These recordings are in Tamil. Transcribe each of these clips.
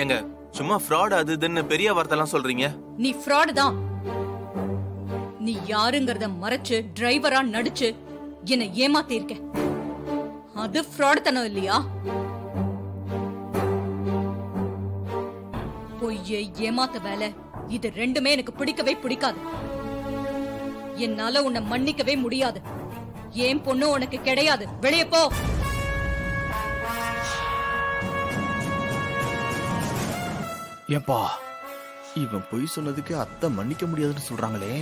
ஏங்க சும்மா ஃப்ராட் அது இதுன்னு பெரிய வார்த்தைலாம் சொல்றீங்க. நீ ஃப்ராட் தான். நீ யாருங்கறத மறைச்சு டிரைவரா நடிச்சு என்ன ஏமாத்திருக்க. அது ஃப்ராட் தனம் இல்லையா? பொய்யை ஏமாத்த வேலை இது ரெண்டுமே எனக்கு பிடிக்கவே பிடிக்காது. என்னால உன்னை மன்னிக்கவே முடியாது. ஏன் பொண்ணு உனக்கு கிடையாது. வெளியே போ. ஏப்பா இவன் பொய் சொன்னதுக்கு அத்தை மன்னிக்க முடியாதுன்னு சொல்றாங்களே.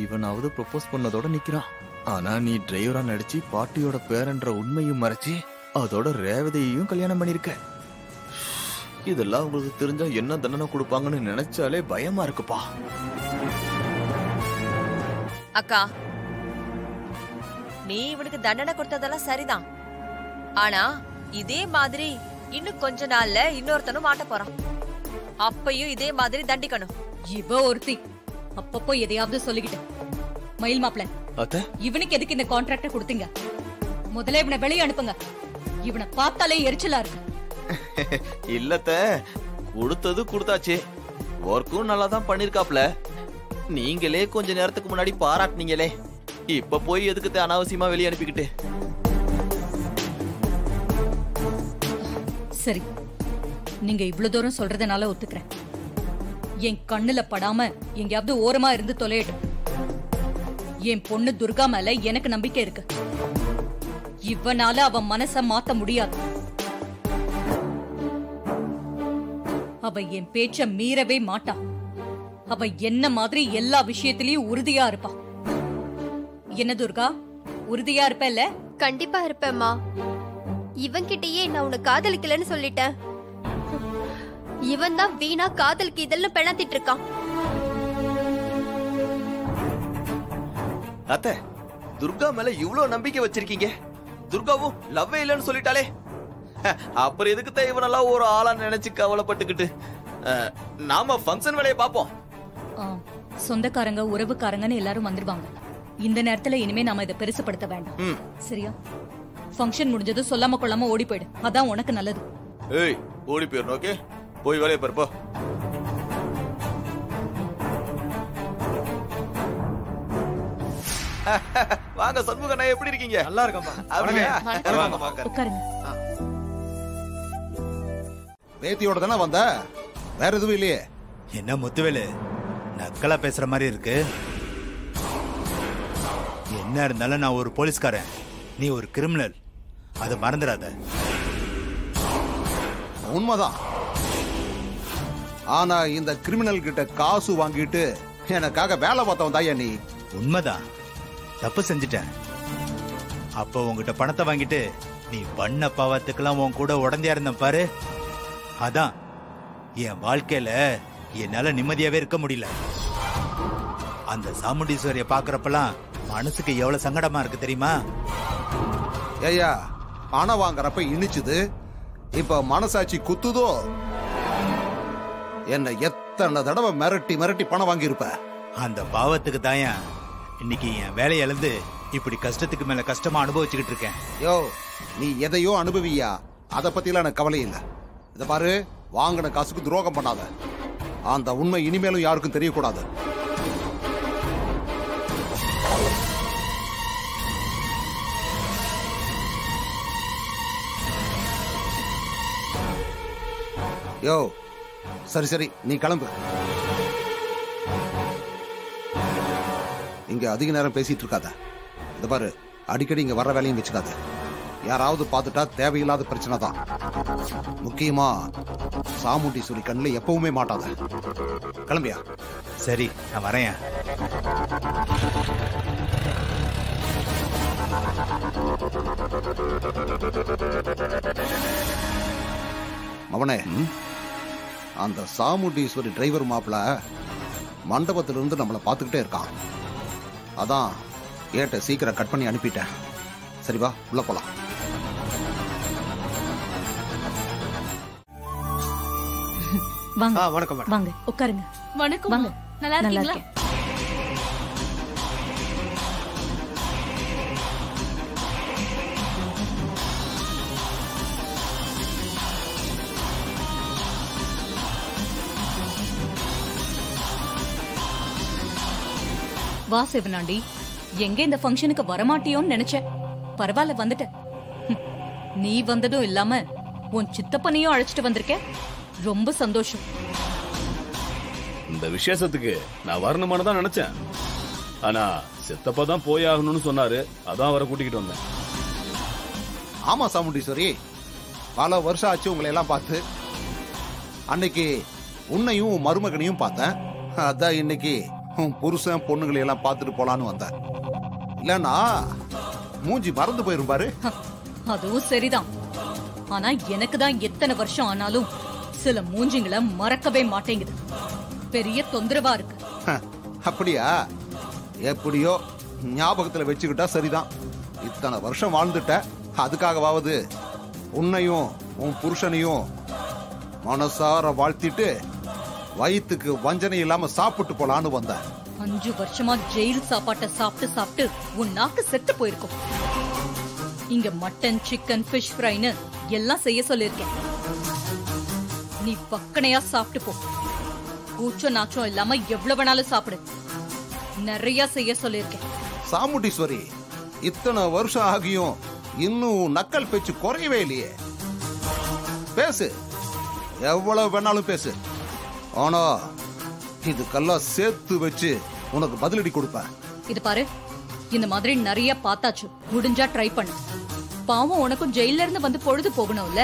இவனாவது ப்ரொபோஸ் பண்ணதோட நிக்கிறான். ஆனா நீ டிரைவரா நடிச்சு பாட்டியோட பேரன்ற உண்மையும் மறைச்சு அதோட ரேவதியையும் கல்யாணம் பண்ணிருக்க. இதெல்லாம் உங்களுக்கு தெரிஞ்சா என்ன தண்டனை கொடுப்பாங்கன்னு நினைச்சாலே பயமா இருக்குப்பா. அக்கா, நீ இவனுக்கு தண்டனை கொடுத்ததெல்லாம் சரிதான். ஆனா இதே மாதிரி இன்னும் கொஞ்ச நாள்ல இன்னொருத்தனும் மாட்ட போறான். அப்பையும் இதே மாதிரி தண்டிக்கணும். இவ ஒருத்தி அப்பப்போ எதையாவது சொல்லிக்கிட்டு. மயில் மாப்ள, இவனுக்கு எதுக்கு இந்த கான்ட்ராக்ட கொடுத்தீங்க? முதல்ல இவனை வெளியே அனுப்புங்க. இவனை பார்த்தாலே எரிச்சலா இருக்கு. இல்லத்த, கொடுத்தது கொடுத்தாச்சு. ஒர்க்கும் நல்லா தான் பண்ணிருக்காப்ல. நீங்களே கொஞ்ச நேரத்துக்கு முன்னாடி பாராட்டினீங்களே. இப்ப போய் எதுக்கு அனாவசியமா வெளியே அனுப்பிக்கிட்டு? சரி, நீங்க இவ்வளவு தூரம் சொல்றதுனால ஒத்துக்கிறேன். என் கண்ணுல படாம எங்கயாவது ஓரமா இருந்து தொலையட்டும். என் பொண்ணு துர்கா மேல எனக்கு நம்பிக்கை இருக்கு. இவனால அவ மனச மாத்த முடியாது. அவ என் பேச்ச மீறவே மாட்டா. அவ என்ன மாதிரி எல்லா விஷயத்திலயும் உறுதியா இருப்பா. என்ன துர்கா, உறுதியா இருப்பல்ல? கண்டிப்பா இருப்பேம்மா. இவன்கிட்டயே நான் உன்னை காதலிக்கலன்னு சொல்லிட்டேன். இவன் தான் வீணா காதலுக்கு இதெல்லாம் பெணாத்திட்டு இருக்கான். அத்தை, துர்கா மேல இவ்வளவு நம்பிக்கை வச்சிருக்கீங்க. துர்காவும் லவ்வே இல்லன்னு சொல்லிட்டாலே. அப்புறம் எதுக்கு தான் இவனெல்லாம் ஒரு ஆளா நினைச்சு கவலைப்பட்டுக்கிட்டு? நாம ஃபங்க்ஷன் வேலையை பாப்போம். சொந்தக்காரங்க உறவுக்காரங்கன்னு எல்லாரும் வந்துருவாங்க. இந்த நேரத்துல இனிமே நாம இதை பெருசுப்படுத்த வேண்டாம். சரியா? ஃபங்க்ஷன் முடிஞ்சது சொல்லாம கொள்ளாம ஓடி போயிடு. அதான் உனக்கு நல்லது. ஏய், ஓடி போயிடணும். ஓகே, போய் வேலையை பாருப்பா. வாங்க சண்முகண்ணா, எப்படி இருக்கீங்க? நல்லா இருக்கேன்பா. உட்காருங்க. பேத்தியோட தானே வந்த? வேற எதுவும் இல்லையே? என்ன முத்துவேலு, நக்கலா பேசுற மாதிரி இருக்கு. என்ன இருந்தாலும் நான் ஒரு போலீஸ்காரன், நீ ஒரு கிரிமினல். அதை மறந்துடாத. உண்மைதான். ஆனா இந்த கிரிமினல் கிட்ட காசு வாங்கிட்டு எனக்காக வேலை பார்த்தவன் தாயா நீ. உண்மைதான், தப்பு செஞ்சிட்டேன். அப்ப உங்ககிட்ட பணத்தை வாங்கிட்டு நீ பண்ண பாவத்துக்கெல்லாம் உன் கூட உடந்தையா இருந்த பாரு. அதான் என் வாழ்க்கையில என்னால நிம்மதியாவே இருக்க முடியல. அந்த சாமுண்டீஸ்வரிய பாக்குறப்பெல்லாம் மனசுக்கு எவ்வளவு சங்கடமா இருக்கு தெரியுமா? ஏய்யா, பணம் வாங்குறப்ப இனிச்சுது, இப்ப மனசாட்சி குத்துதோ? என்ன எத்தனை தடவை மிரட்டி மிரட்டி பணம் வாங்கியிருப்ப? அந்த பாவத்துக்கு தாயா இன்னைக்கு என் வேலையை இழந்து இப்படி கஷ்டத்துக்கு மேல கஷ்டமா அனுபவிச்சுக்கிட்டு இருக்கேன். யோ, நீ எதையோ அனுபவியா, அத பத்திலாம் எனக்கு கவலை இல்லை. இத பாரு, வாங்கின காசுக்கு துரோகம் பண்ணாத. அந்த உண்மை இனிமேலும் யாருக்கும் தெரியக்கூடாது. யோ, சரி சரி, நீ கிளம்பு. இங்க அதிக நேரம் பேசிட்டு இருக்காத. இத பாரு, அடிக்கடி இங்க வர்ற வேலையும் வச்சுக்காத. யாராவது பார்த்துட்டா தேவையில்லாத பிரச்சனை தான். முக்கியமா சாமுண்டீஸ்வரி கண்ணில் எப்பவுமே மாட்டாத. கிளம்பியா? சரி, நான் வரேன். மவனே, அந்த சாமுண்டீஸ்வரி டிரைவர் மாப்பிள மண்டபத்திலிருந்து நம்மளை பார்த்துக்கிட்டே இருக்கான். அதான் ஏட்ட சீக்கிரம் கட் பண்ணி அனுப்பிட்டேன். சரி வா, உள்ள போலாம். வாங்க. வணக்கம். வாங்க, உட்காருங்க. வணக்கம். வாங்க. நல்லா இருக்கீங்களா? வா சிவனாண்டி. எங்க இந்த ஃபங்க்ஷனுக்கு வரமாட்டியோன்னு நினைச்சேன். பரவாயில்ல, வந்துட்ட. நீ வந்ததும் இல்லாம உன் சித்தப்பனையும் அழைச்சிட்டு வந்திருக்க. ரொம்ப சந்தோஷம். இந்த விசேஷத்துக்கு நான் வரணுமானு தான் நினைச்சேன். ஆனா சித்தப்பா தான் போய் ஆகணும்னு சொன்னாரு. அதான் அவரை கூட்டிக்கிட்டு வந்தேன். ஆமா சாமுண்டீஸ்வரி, பல வருஷம் ஆச்சு உங்களை எல்லாம் பார்த்து. அன்னைக்கு உன்னையும் மருமகனையும் பார்த்தேன். அதான் இன்னைக்கு உன் புருஷன் பொண்ணுங்களை எல்லாம் பார்த்துட்டு போலான்னு வந்தேன். இல்லன்னா மூஞ்சி மறந்து போயிரும் பாரு. அதுவும் சரிதான். ஆனா எனக்கு தான் எத்தனை வருஷம் ஆனாலும் சில மூஞ்சிங்களை மறக்கவே மாட்டேங்குது. பெரிய தொந்தரவா இருக்கு. அப்படியா? எப்படியோ ஞாபகத்துல வச்சுக்கிட்டா சரிதான். இத்தனை வருஷம் வாழ்ந்துட்ட, அதுக்காகவாவது உன்னையும் உன் புருஷனையும் மனசார வாழ்த்திட்டு வயிற்றுக்கு வஞ்சனை இல்லாம சாப்பிட்டு போலான்னு வந்தேன். 5 வருஷமா ஜெயில் சாப்பாட்டை சாப்பிட்டு சாப்பிட்டு உன் நாக்கு செத்து போயிருக்கும். இங்க மட்டன், சிக்கன், ஃபிஷ் ஃப்ரைன்னு எல்லாம் செய்ய சொல்லிருக்கேன். நீ பக்கனையா சாப்பிட்டு போ. கூச்சம் நாச்சம் இல்லாம எவ்வளவு வேணாலும் சாப்பிடு. நிறைய செய்ய சொல்லிருக்கேன். சாமுண்டீஸ்வரி, இத்தனை வருஷம் ஆகியும் இன்னும் நக்கல் பேச்சு குறையவே இல்லையே. பேசு, எவ்வளவு வேணாலும் பேசு. ஆனா இதுக்கெல்லாம் சேர்த்து வச்சு உனக்கு பதிலடி கொடுப்பேன். இது பாரு, இந்த மாதிரி நிறைய பார்த்தாச்சு. முடிஞ்சா ட்ரை பண்ணு. பாவம் உனக்கும் ஜெயில இருந்து வந்து பொழுது போகணும்ல.